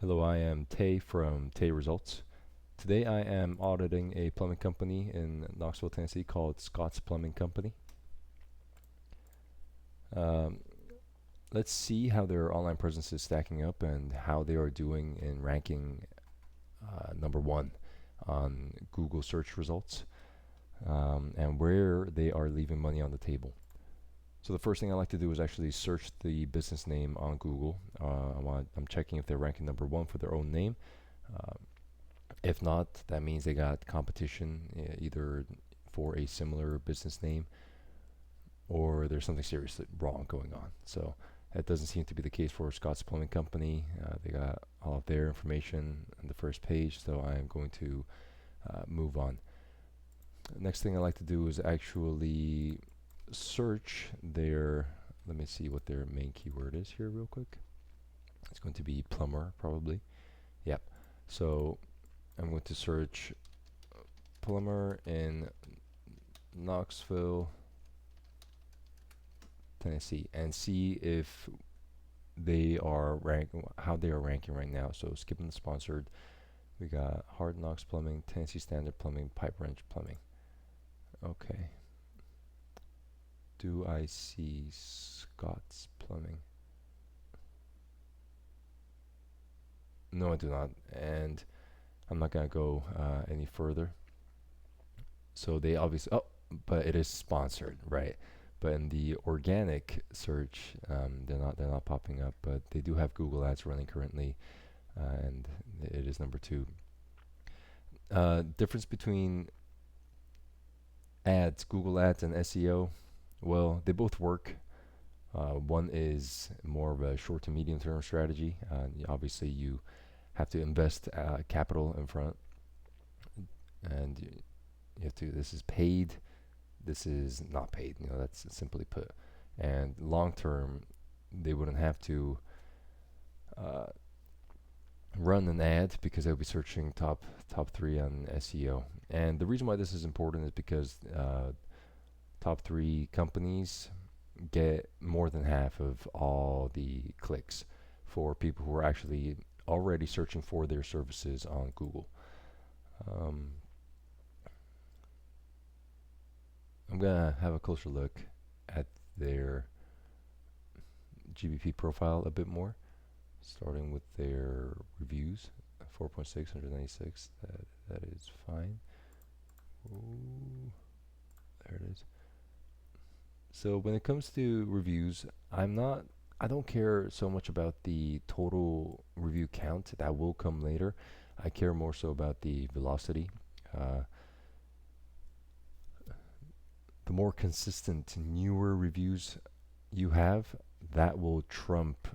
Hello, I am Tay from Tay Results. Today I am auditing a plumbing company in Knoxville, Tennessee called Scott's Plumbing Company. Um, let's see how their online presence is stacking up and how they are doing in ranking number one on Google search results, and where they are leaving money on the table. So the first thing I like to do is actually search the business name on Google. I'm checking if they're ranking number one for their own name. Uh, If not, that means they got competition, either for a similar business name or there's something seriously wrong going on. So that doesn't seem to be the case for Scott's Plumbing Company. They got all of their information on the first page, so I am going to move on. Next thing I like to do is actually search their. Let me see what their main keyword is here, real quick. It's going to be plumber, probably. Yep. So I'm going to search plumber in Knoxville, Tennessee, and see if they are how they are ranking right now. So skipping the sponsored, we got Hard Knocks Plumbing, Tennessee Standard Plumbing, Pipe Wrench Plumbing. Okay. Do I see Scott's Plumbing? No, I do not, and I'm not gonna go any further. So they obviously, but it is sponsored, right? But in the organic search, they're not popping up. But they do have Google Ads running currently, and it is number two. Difference between ads, Google Ads, and SEO. Well, they both work. One is more of a short to medium term strategy. Obviously, you have to invest capital in front, and you have to. This is paid. This is not paid. That's simply put. And long term, they wouldn't have to uh, run an ad because they'll be searching top three on SEO. And the reason why this is important is because top three companies get more than half of all the clicks for people who are actually already searching for their services on Google. Um, I'm gonna have a closer look at their GBP profile a bit more, starting with their reviews. 4.6, 196. That is fine. Ooh, there it is. So when it comes to reviews, I don't care so much about the total review count. That will come later. I care more so about the velocity. Uh, the more consistent, newer reviews you have, that will trump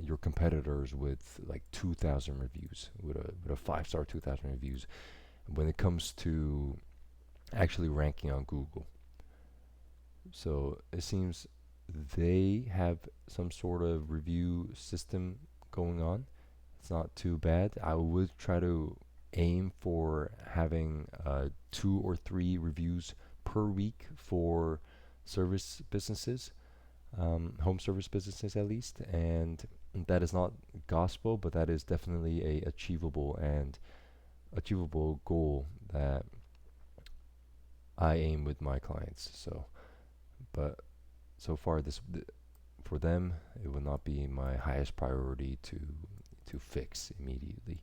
your competitors with like 2,000 reviews, with a 5-star 2,000 reviews when it comes to actually ranking on Google. So it seems they have some sort of review system going on. It's not too bad. I would try to aim for having 2 or 3 reviews per week for service businesses, home service businesses at least. And that is not gospel, but that is definitely a achievable goal that I aim with my clients. So, but so far for them, it will not be my highest priority to fix immediately.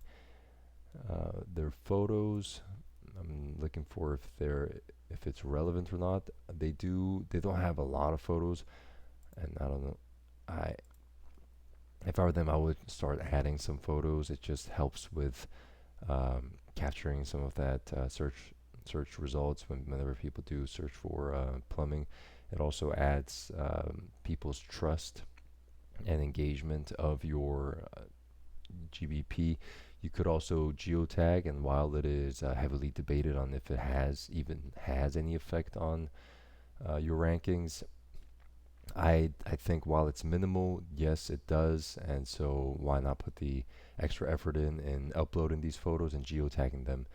Their photos, I'm looking for if it's relevant or not. They don't have a lot of photos, and I don't know. I If I were them, I would start adding some photos. It just helps with capturing some of that search results whenever people do search for plumbing. It also adds people's trust and engagement of your GBP. You could also geotag, and while it is heavily debated on if it has any effect on your rankings, I think while it's minimal, yes, it does, and so why not put the extra effort in uploading these photos and geotagging them.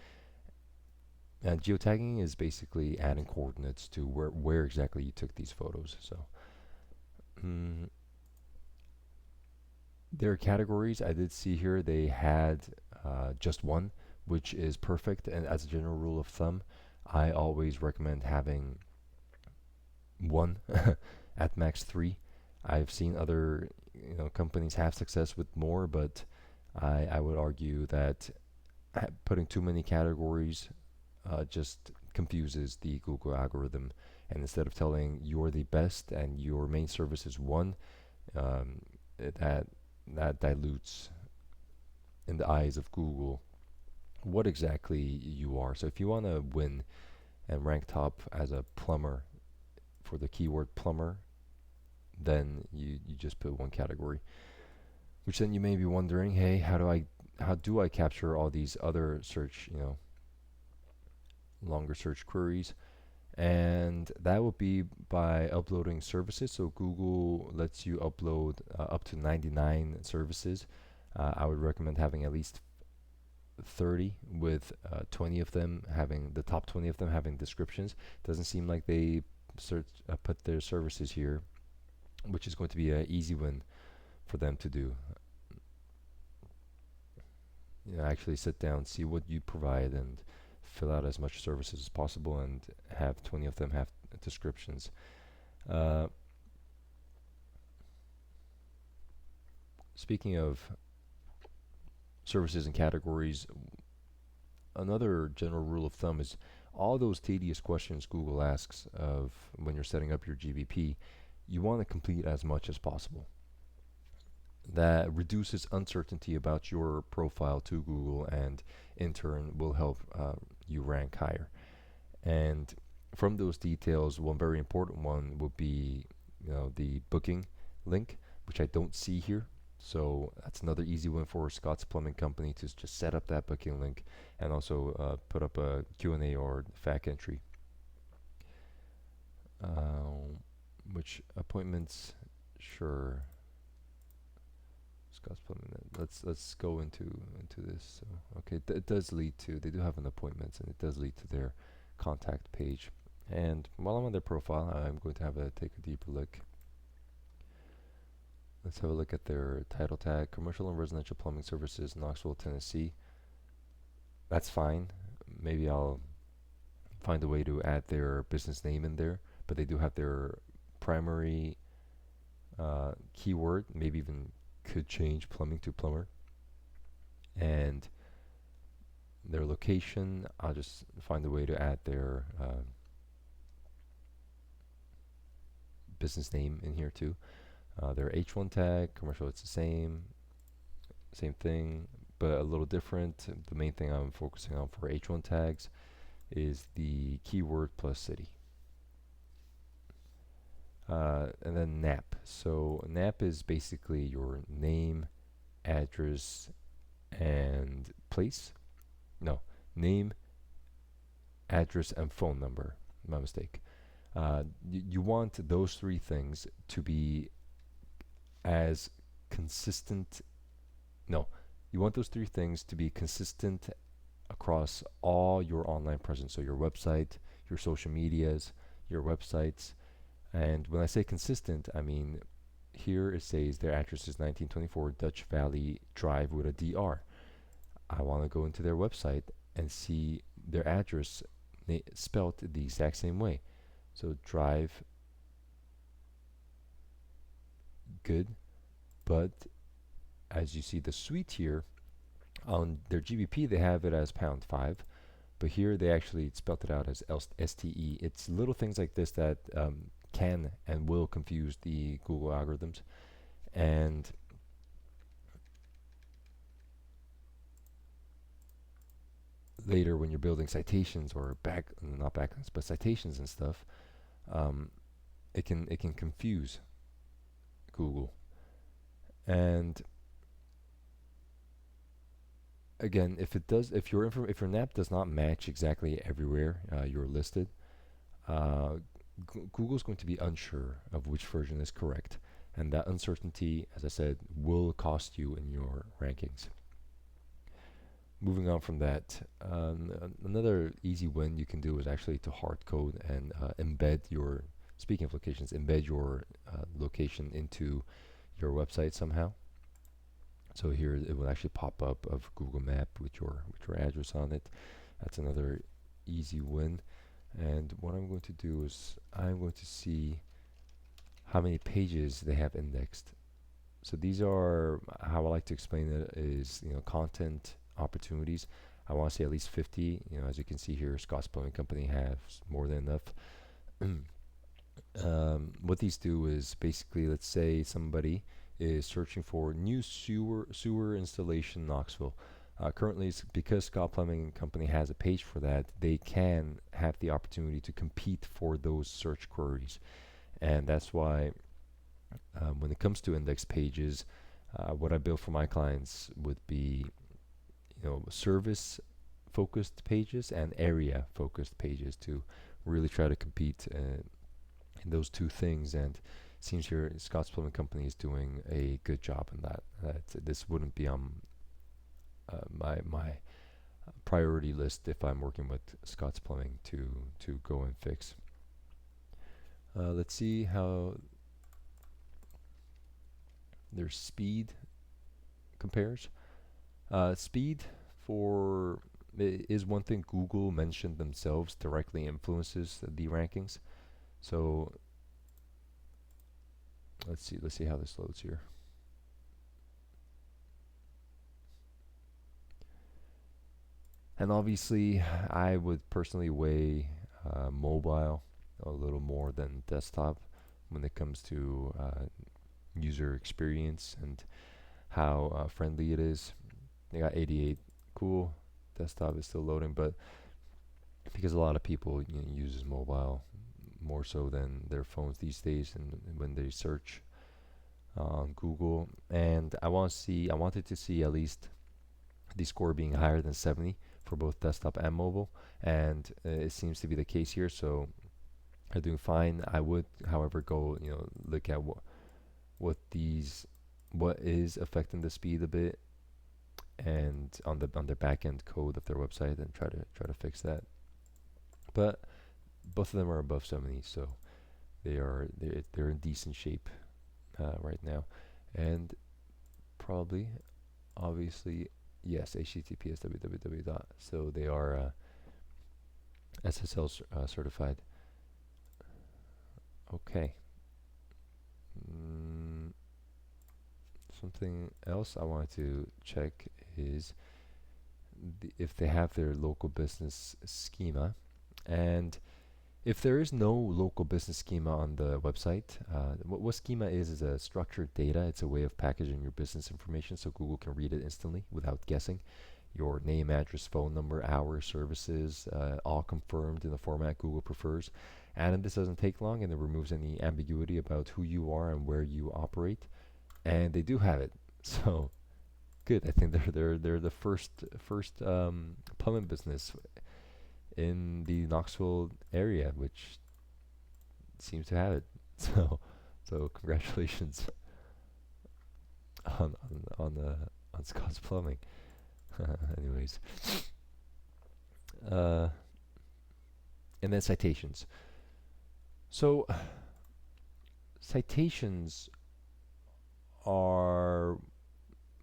And geotagging is basically adding coordinates to where exactly you took these photos. So, mm, Their categories, I did see here, they had just one, which is perfect. And as a general rule of thumb, I always recommend having one at max three. I've seen other companies have success with more, but I would argue that putting too many categories just confuses the Google algorithm. And instead of telling you're the best and your main service is one, um, that dilutes in the eyes of Google what exactly you are. So if you want to win and rank top as a plumber for the keyword plumber, then you just put one category. Which then you may be wondering, hey, how do I capture all these other search, longer search queries? And that would be by uploading services. So Google lets you upload up to 99 services. I would recommend having at least 30, with 20 of them having the top 20 of them having descriptions. Doesn't seem like they put their services here, which is going to be an easy win for them to do. Actually sit down, see what you provide, and fill out as much services as possible, and have 20 of them have descriptions. Uh, Speaking of services and categories, another general rule of thumb is all those tedious questions Google asks of when you're setting up your GBP, you want to complete as much as possible. That reduces uncertainty about your profile to Google, and in turn will help you rank higher. And from those details, one very important one would be the booking link, which I don't see here. So that's another easy one for Scott's Plumbing Company to just set up that booking link, and also put up a Q&A or FAQ entry. Which appointments? Sure. Scott's Plumbing. Let's go into this. So, okay, it does lead to, they do have an appointments, and it does lead to their contact page. And while I'm on their profile, I'm going to take a deeper look. Let's have a look at their title tag: commercial and residential plumbing services, Knoxville, Tennessee. That's fine. Maybe I'll find a way to add their business name in there, but they do have their primary keyword. Maybe even could change plumbing to plumber. And their location, I'll just find a way to add their business name in here too. Their H1 tag, commercial, it's the same thing, but a little different. The main thing I'm focusing on for H1 tags is the keyword plus city. And then NAP. So NAP is basically your name, address, and place. No, name, address, and phone number. My mistake. You want those three things to be as consistent. No, you want those three things to be consistent across all your online presence. So your website, your social medias, your websites. And when I say consistent, I mean here it says their address is 1924 Dutch Valley Drive with a DR. I want to go into their website and see their address spelled the exact same way. So drive, good, but as you see the suite here, on their GBP they have it as #5, but here they actually spelled it out as STE. It's little things like this that can and will confuse the Google algorithms. And later when you're building citations or not backlinks, but citations and stuff, it can confuse Google. And again, if your NAP does not match exactly everywhere you're listed, Google's going to be unsure of which version is correct, and that uncertainty, as I said, will cost you in your rankings. Moving on from that, another easy win you can do is actually to hard code and embed your, speaking of locations, embed your location into your website somehow. So here it will actually pop up of Google Map with your address on it. That's another easy win. And what I'm going to do is I'm going to see how many pages they have indexed. So these are how I like to explain it is, content opportunities. I want to say at least 50. As you can see here, Scott's Plumbing Company has more than enough. What these do is basically, let's say somebody is searching for new sewer installation in Knoxville. Currently, because Scott Plumbing Company has a page for that, they can have the opportunity to compete for those search queries, and that's why when it comes to index pages, what I build for my clients would be, service focused pages and area focused pages to really try to compete in those two things. And it seems here Scott's Plumbing Company is doing a good job in that. This wouldn't be on my priority list if I'm working with Scott's Plumbing to go and fix. Let's see how their speed compares. Speed for is one thing Google mentioned themselves directly influences the rankings. So let's see how this loads here. And obviously, I would personally weigh mobile a little more than desktop when it comes to user experience and how friendly it is. They got 88, cool. Desktop is still loading, but because a lot of people uses mobile more so than their phones these days, and when they search on Google, and I wanted to see at least the score being higher than 70 for both desktop and mobile, and it seems to be the case here. So they're doing fine. I would, however, go look at what is affecting the speed a bit, and on their backend code of their website, and try to fix that. But both of them are above 70, so they're in decent shape right now, and probably, obviously, yes, HTTPS www dot. So they are SSL certified. Okay. Something else I wanted to check is if they have their local business schema, and if there is no local business schema on the website, what schema is a structured data. It's a way of packaging your business information so Google can read it instantly without guessing. Your name, address, phone number, hours, services, all confirmed in the format Google prefers. And this doesn't take long, and it removes any ambiguity about who you are and where you operate. And they do have it, so good. I think they're the first plumbing business in the Knoxville area, which seems to have it. So congratulations on Scott's Plumbing. Anyways, and then citations. So citations are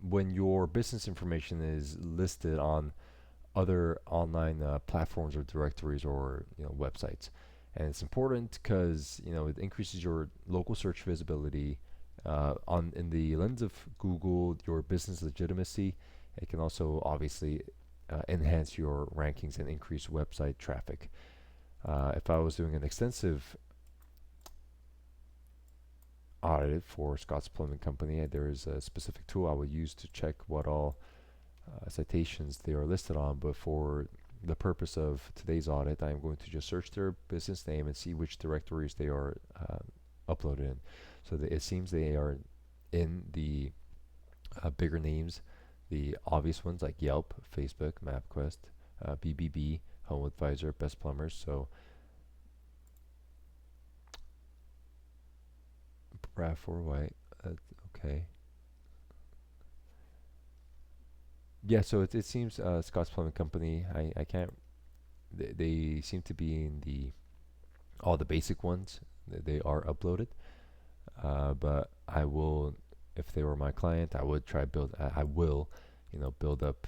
when your business information is listed on other online platforms or directories or websites, and it's important because it increases your local search visibility on in the lens of Google, your business legitimacy. It can also obviously enhance your rankings and increase website traffic. If I was doing an extensive audit for Scott's Plumbing Company, there is a specific tool I would use to check what all citations they are listed on. But for the purpose of today's audit, I'm going to just search their business name and see which directories they are uploaded in. So it seems they are in the bigger names, the obvious ones like Yelp, Facebook, MapQuest, BBB, Home Advisor, Best Plumbers. So RAV4 White, okay. Yeah, so it seems Scott's Plumbing Company, I can't, they seem to be in all the basic ones. They are uploaded, but I will if they were my client, I would try build. I will, build up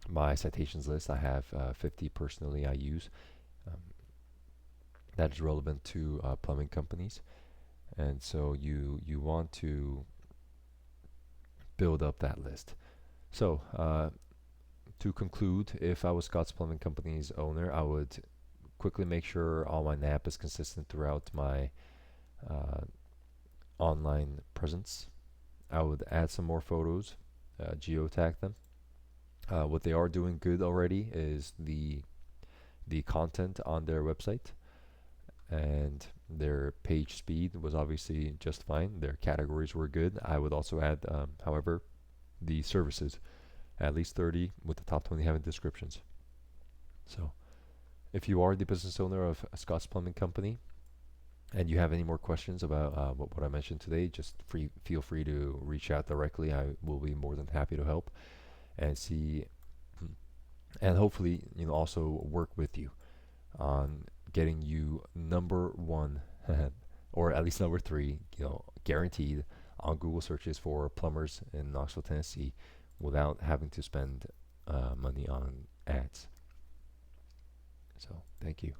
my citations list. I have 50 personally I use. Um, that is relevant to plumbing companies, and so you want to build up that list. So to conclude, if I was Scott's Plumbing Company's owner, I would quickly make sure all my NAP is consistent throughout my uh, online presence. I would add some more photos, geotag them. What they are doing good already is the content on their website, and their page speed was obviously just fine. Their categories were good. I would also add, however, the services, at least 30, with the top 20 having descriptions. So if you are the business owner of Scott's Plumbing Company and you have any more questions about what I mentioned today, just feel free to reach out directly. I will be more than happy to help and see, and hopefully, also work with you on getting you number one, or at least number three, guaranteed on Google searches for plumbers in Knoxville, Tennessee, without having to spend money on ads. So, thank you.